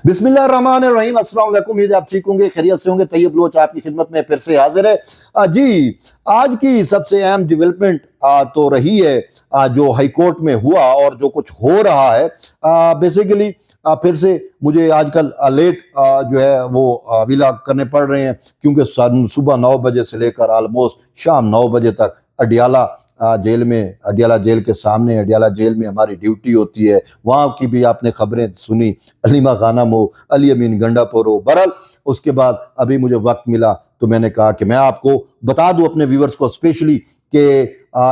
बिस्मिल्लाहिर्रहमानिर्रहीम। अस्सलाम वालेकुम। उम्मीद है आप ठीक होंगे, खैरियत से होंगे। तैयब लोच आपकी खिदमत में फिर से हाजिर है। जी, आज की सबसे अहम डेवलपमेंट तो रही है जो हाई कोर्ट में हुआ और जो कुछ हो रहा है। बेसिकली फिर से मुझे आजकल लेट जो है वो विला करने पड़ रहे हैं, क्योंकि सुबह 9 बजे से लेकर ऑलमोस्ट शाम 9 बजे तक अडियाला जेल में, अडियाला जेल के सामने अडियाला जेल में हमारी ड्यूटी होती है। वहाँ की भी आपने खबरें सुनी, अलीमा खानम हो, अली अमीन गंडापुर हो। बहरहाल उसके बाद अभी मुझे वक्त मिला तो मैंने कहा कि मैं आपको बता दूं, अपने व्यूवर्स को स्पेशली, कि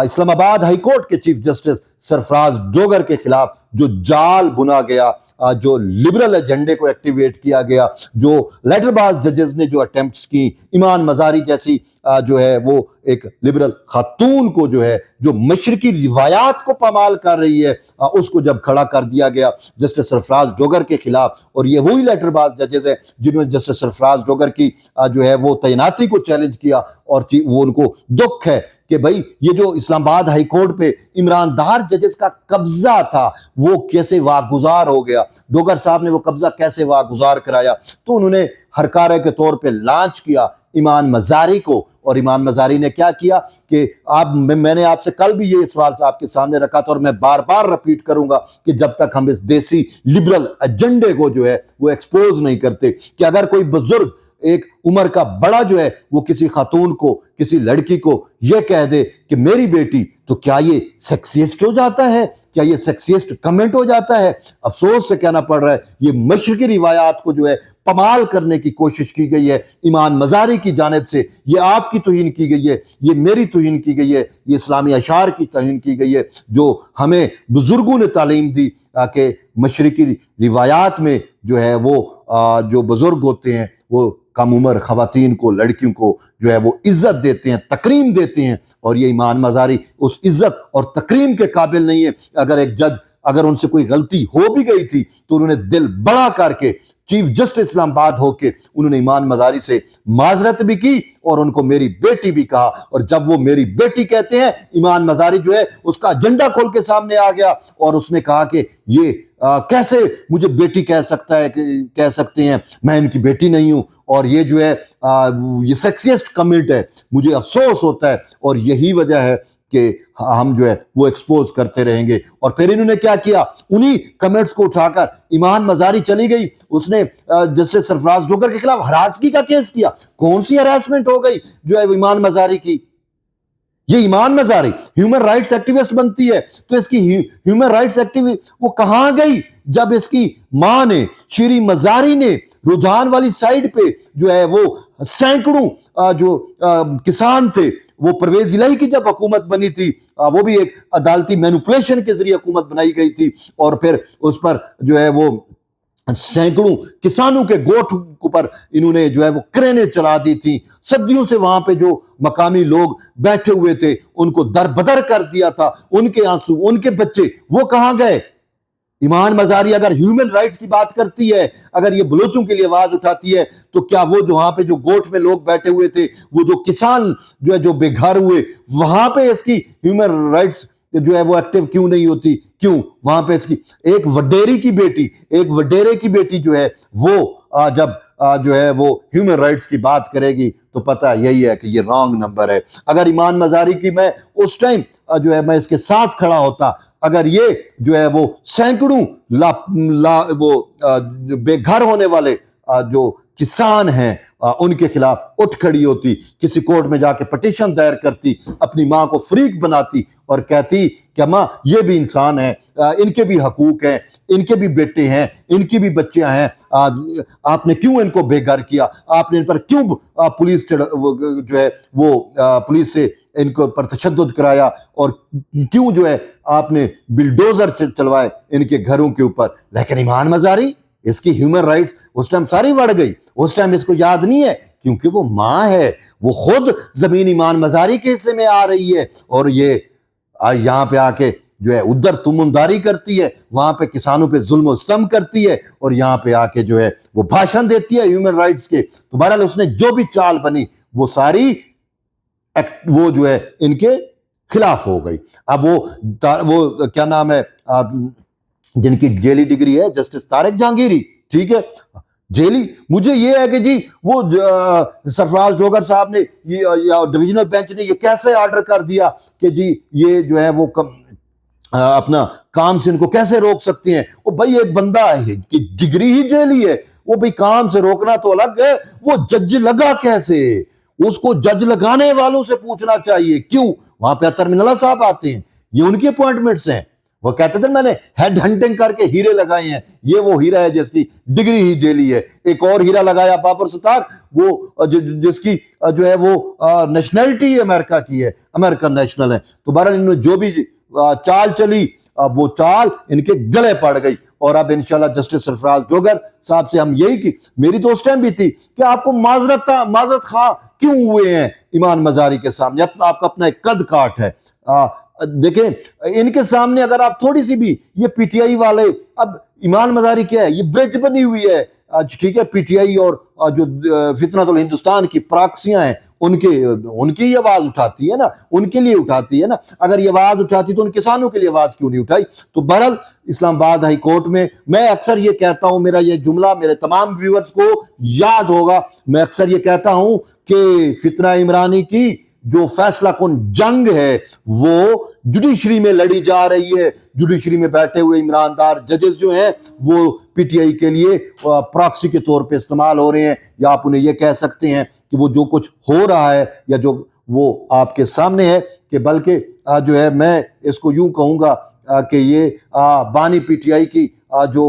इस्लामाबाद हाई कोर्ट के चीफ जस्टिस सरफराज डोगर के खिलाफ जो जाल बुना गया, जो लिबरल एजेंडे को एक्टिवेट किया गया, जो लेटरबाज जजेस ने जो अटेम्प्ट्स की, ईमान मजारी जैसी जो है वो एक लिबरल खातून को जो है जो मशरकी रिवायात को पामाल कर रही है, उसको जब खड़ा कर दिया गया जस्टिस सरफराज डोगर के खिलाफ। और ये वही लेटरबाज जजेस है जिन्होंने जस्टिस सरफराज डोगर की जो है वो तैनाती को चैलेंज किया, और वो उनको दुख है कि भाई ये जो इस्लामाबाद हाई कोर्ट पे इमरानदार जजेस का कब्जा था वो कैसे वागुजार हो गया, डोगर साहब ने वो कब्जा कैसे वागुजार कराया। तो उन्होंने हरकारे के तौर पे लॉन्च किया ईमान मजारी को, और ईमान मजारी ने क्या किया कि मैंने आपसे कल भी ये सवाल आपके सामने रखा था और मैं बार बार रिपीट करूंगा कि जब तक हम इस देसी लिबरल एजेंडे को जो है वो एक्सपोज नहीं करते, कि अगर कोई बुजुर्ग एक उम्र का बड़ा जो है वो किसी खातून को, किसी लड़की को ये कह दे कि मेरी बेटी, तो क्या ये सेक्सिस्ट हो जाता है? क्या ये सेक्सिस्ट कमेंट हो जाता है? अफसोस से कहना पड़ रहा है, ये मशरकी रिवायात को जो है पमाल करने की कोशिश की गई है ईमान मजारी की जानिब से। ये आपकी तौहीन की गई है, ये मेरी तौहीन की गई है, ये इस्लामी अशार की तौहीन की गई है, जो हमें बुजुर्गों ने तालीम दी कि मशरकी रिवायात में जो है वो जो बुजुर्ग होते हैं वो कम उम्र खवातीन को, लड़कियों को जो है वो इज्जत देते हैं, तकरीम देते हैं। और ये ईमान मजारी उस इज्जत और तकरीम के काबिल नहीं है। अगर एक जज, अगर उनसे कोई गलती हो भी गई थी तो उन्होंने दिल बड़ा करके चीफ जस्टिस इस्लामाबाद होके उन्होंने ईमान मजारी से माजरत भी की और उनको मेरी बेटी भी कहा। और जब वो मेरी बेटी कहते हैं, ईमान मजारी जो है उसका एजेंडा खोल के सामने आ गया और उसने कहा कि ये कैसे मुझे बेटी कह सकते हैं, मैं इनकी बेटी नहीं हूं, और ये जो है ये सेक्सिस्ट कमेंट है। मुझे अफसोस होता है और यही वजह है कि हम जो है वो एक्सपोज करते रहेंगे। और फिर इन्होंने क्या किया, उन्हीं कमेंट्स को उठाकर ईमान मजारी चली गई, उसने जस्टिस सरफराज डोगर के खिलाफ हरासगी का केस किया। कौन सी हरासमेंट हो गई जो है ईमान मजारी की? ये ईमान मजारी ह्यूमन राइट्स एक्टिविस्ट बनती है, तो इसकी ह्यूमन राइट्स एक्टिविस्ट वो कहां गई जब इसकी मां ने, श्री मजारी ने, रुझान वाली साइड पे जो है वो सैकड़ों जो किसान थे, वो परवेज इलाही की जब हुकूमत बनी थी, वो भी एक अदालती मैनिपुलेशन के जरिए हुकूमत बनाई गई थी, और फिर उस पर जो है वो सैकड़ों किसानों के गोठ पर इन्होंने जो है वो क्रेनें चला दी थी। सदियों से वहां पे जो मकामी लोग बैठे हुए थे उनको दरबदर कर दिया था, उनके आंसू, उनके बच्चे, वो कहां गए? ईमान मजारी अगर ह्यूमन राइट्स की बात करती है, अगर ये बलोचों के लिए आवाज उठाती है, तो क्या वो जो वहां पे जो गोठ में लोग बैठे हुए थे, वो जो किसान जो है जो बेघर हुए, वहां पे इसकी ह्यूमन राइट्स जो है वो एक्टिव क्यों नहीं होती? क्यों वहां पे इसकी एक वडेरे की बेटी जो है वो जब जो है वो ह्यूमन राइट्स की बात करेगी तो पता यही है कि ये रॉन्ग नंबर है। अगर ईमान मजारी की मैं उस टाइम जो है मैं इसके साथ खड़ा होता, अगर ये जो है वो सैकड़ों वो बेघर होने वाले जो किसान हैं उनके खिलाफ उठ खड़ी होती, किसी कोर्ट में जाके पिटीशन दायर करती, अपनी माँ को फ्रीक बनाती और कहती कि माँ ये भी इंसान है, इनके भी हकूक हैं, इनके भी बेटे हैं, इनकी भी बच्चियां हैं, आपने क्यों इनको बेघर किया? आपने इन पर क्यों पुलिस जो है वो पुलिस से इनको पर तशद्दुद कराया? और क्यों जो है आपने बिल्डोजर चलवाए इनके घरों के ऊपर? लेकिन ईमान मजारी, इसकी ह्यूमन राइट्स उस टाइम सारी बढ़ गई। उस टाइम इसको याद नहीं है, क्योंकि वो माँ है, वो खुद जमीन ईमान मजारी के हिस्से में आ रही है, और ये यहाँ पे आके जो है उधर तुमुंदारी करती है, वहां पे किसानों पे जुल्म सितम करती है, और यहाँ पे आके जो है वो भाषण देती है ह्यूमन राइट्स के। तो बहरहाल उसने जो भी चाल बनी वो सारी वो जो है इनके खिलाफ हो गई। अब वो क्या नाम है जिनकी जेली डिग्री है, जस्टिस तारिक जहांगीरी, ٹھیک ہے جیلی. مجھے یہ ہے کہ جی وہ سرفراز ڈوگر صاحب نے یا ڈویژنل بینچ نے یہ کیسے آرڈر کر دیا کہ جی یہ جو ہے وہ اپنا کام سے ان کو کیسے روک سکتے ہیں. وہ بھائی ایک بندہ ہے کہ ڈگری ہی جیلی ہے, وہ بھائی کام سے روکنا تو الگ ہے, وہ جج لگا کیسے؟ اس کو جج لگانے والوں سے پوچھنا چاہیے. کیوں وہاں پہ اطہر من اللہ صاحب آتے ہیں, یہ ان کی اپوائنٹمنٹس ہیں. وہ کہتے تھے میں نے ہیڈ ہنٹنگ کر کے ہیرے لگائے ہیں, یہ وہ ہیرا ہے جس کی ڈگری ہی جیلی ہے. ایک اور ہیرا لگایا بابر ستار, وہ جس کی جو ہے وہ نیشنلٹی امریکہ کی ہے, امریکن نیشنل ہے. تو بہرحال انہوں نے جو بھی چال چلی وہ چال ان کے گلے پڑ گئی. اور اب انشاءاللہ جسٹس سرفراز ڈوگر صاحب سے ہم یہی کی, میری تو اس ٹائم بھی تھی کہ آپ کو معذرت خواہ کیوں ہوئے ہیں ایمان مزاری کے سامنے؟ آپ کا اپنا ایک قد کاٹ ہے. دیکھیں ان کے سامنے اگر آپ تھوڑی سی بھی, یہ پی ٹی آئی والے, اب ایمان مزاری کیا ہے, یہ برج بنی ہوئی ہے ٹھیک ہے, پی ٹی آئی اور جو فتنۃ الہندوستان کی پراکسیاں ہیں ان کی آواز اٹھاتی ہے نا, ان کے لیے اٹھاتی ہے نا. اگر یہ آواز اٹھاتی تو ان کسانوں کے لیے آواز کیوں نہیں اٹھائی؟ تو بہرحال اسلام آباد ہائی کورٹ میں اکثر یہ کہتا ہوں, میرا یہ جملہ میرے تمام ویورز کو یاد ہوگا, میں اکثر یہ کہتا ہوں کہ فتنہ عمرانی کی جو فیصلہ کن جنگ ہے وہ جوڈیشری میں لڑی جا رہی ہے. جوڈیشری میں بیٹھے ہوئے عمران دار ججز جو ہیں وہ پی ٹی آئی کے لیے پراکسی کے طور پہ استعمال ہو رہے ہیں, یا آپ انہیں یہ کہہ سکتے ہیں کہ وہ جو کچھ ہو رہا ہے یا جو وہ آپ کے سامنے ہے, کہ بلکہ جو ہے میں اس کو یوں کہوں گا کہ یہ بانی پی ٹی آئی کی جو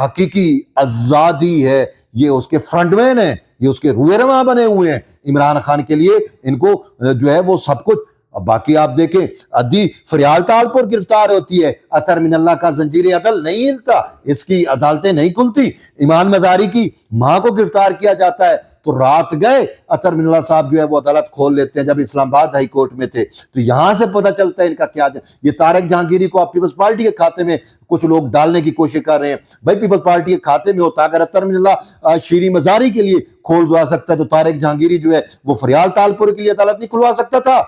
حقیقی آزادی ہے یہ اس کے فرنٹ مین ہیں, یہ اس کے روئے رواں بنے ہوئے ہیں عمران خان کے لیے. ان کو جو ہے وہ سب کچھ, باقی آپ دیکھیں ادی فریال تالپور گرفتار ہوتی ہے, اطہر من اللہ کا زنجیر عدل نہیں ہلتا, اس کی عدالتیں نہیں کھلتی. ایمان مزاری کی ماں کو گرفتار کیا جاتا ہے تو رات گئے اطہر من اللہ صاحب جو ہے وہ عدالت کھول لیتے ہیں جب اسلام آباد ہائی کورٹ میں تھے. تو یہاں سے پتہ چلتا ہے ان کا کیا. یہ طارق جہانگیری کو آپ پیپلز پارٹی کے کھاتے میں کچھ لوگ ڈالنے کی کوشش کر رہے ہیں. بھائی پیپلز پارٹی کے کھاتے میں ہوتا, اگر اطہر من اللہ شیریں مزاری کے لیے کھول دوا سکتا ہے تو طارق جہانگیری جو ہے وہ فریال تالپور کے لیے عدالت نہیں کھلوا سکتا تھا.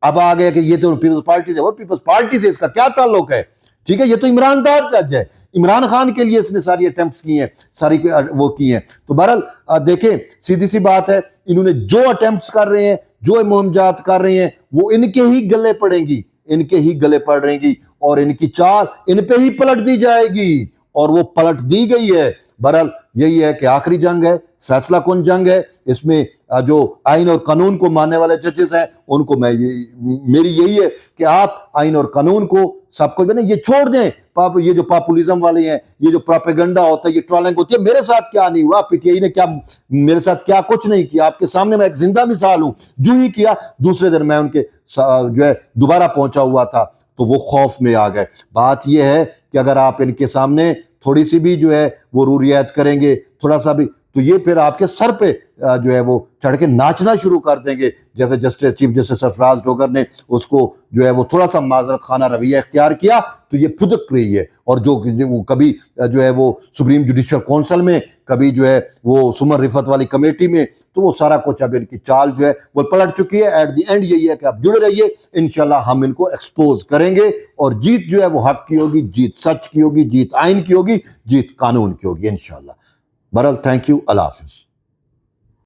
اب آ گیا کہ یہ تو پیپلز پارٹی سے, وہ پیپلز پارٹی سے اس کا کیا تعلق ہے؟ ٹھیک ہے, یہ تو عمران دار جج ہے, عمران خان کے لیے اس نے ساری اٹیمپٹس کی ہیں, ساری وہ کی ہیں. تو بہرحال دیکھیں سیدھی سی بات ہے, انہوں نے جو اٹیمپٹس کر رہے ہیں, جو مہمات کر رہے ہیں, وہ ان کے ہی گلے پڑیں گی, ان کے ہی گلے پڑ رہیں گی, اور ان کی چال ان پہ ہی پلٹ دی جائے گی, اور وہ پلٹ دی گئی ہے. بہرحال یہی ہے کہ آخری جنگ ہے, فیصلہ کن جنگ ہے. اس میں جو آئین اور قانون کو ماننے والے ججز ہیں ان کو میری یہی ہے کہ آپ آئین اور قانون کو سب کو یہ چھوڑ دیں. یہ جو پاپولیزم والے ہیں, یہ جو پروپیگنڈا ہوتا ہے, یہ ٹرولنگ ہوتی ہے, میرے ساتھ کیا نہیں ہوا, پی ٹی آئی نے کیا میرے ساتھ کیا کچھ نہیں کیا, آپ کے سامنے میں ایک زندہ مثال ہوں. جو ہی کیا دوسرے دن میں ان کے جو ہے دوبارہ پہنچا ہوا تھا تو وہ خوف میں آ گئے. بات یہ ہے کہ اگر آپ ان کے سامنے تھوڑی سی بھی جو ہے وہ رو رعایت کریں گے, تھوڑا سا بھی, تو یہ پھر آپ کے سر پہ جو ہے وہ چڑھ کے ناچنا شروع کر دیں گے. جیسے چیف جسٹس سرفراز ڈوگر نے اس کو جو ہے وہ تھوڑا سا معذرت خانہ رویہ اختیار کیا تو یہ پھدک رہی ہے. اور جو کبھی جو ہے وہ سپریم جوڈیشل کونسل میں, کبھی جو ہے وہ سمر رفت والی کمیٹی میں, تو وہ سارا کچھ اب ان کی چال جو ہے وہ پلٹ چکی ہے. ایٹ دی اینڈ یہی ہے کہ آپ جڑے رہیے, انشاءاللہ ہم ان کو ایکسپوز کریں گے, اور جیت جو ہے وہ حق کی ہوگی, جیت سچ کی ہوگی, جیت آئین کی ہوگی, جیت قانون کی ہوگی انشاءاللہ. بہرحال تھینک یو, اللہ حافظ.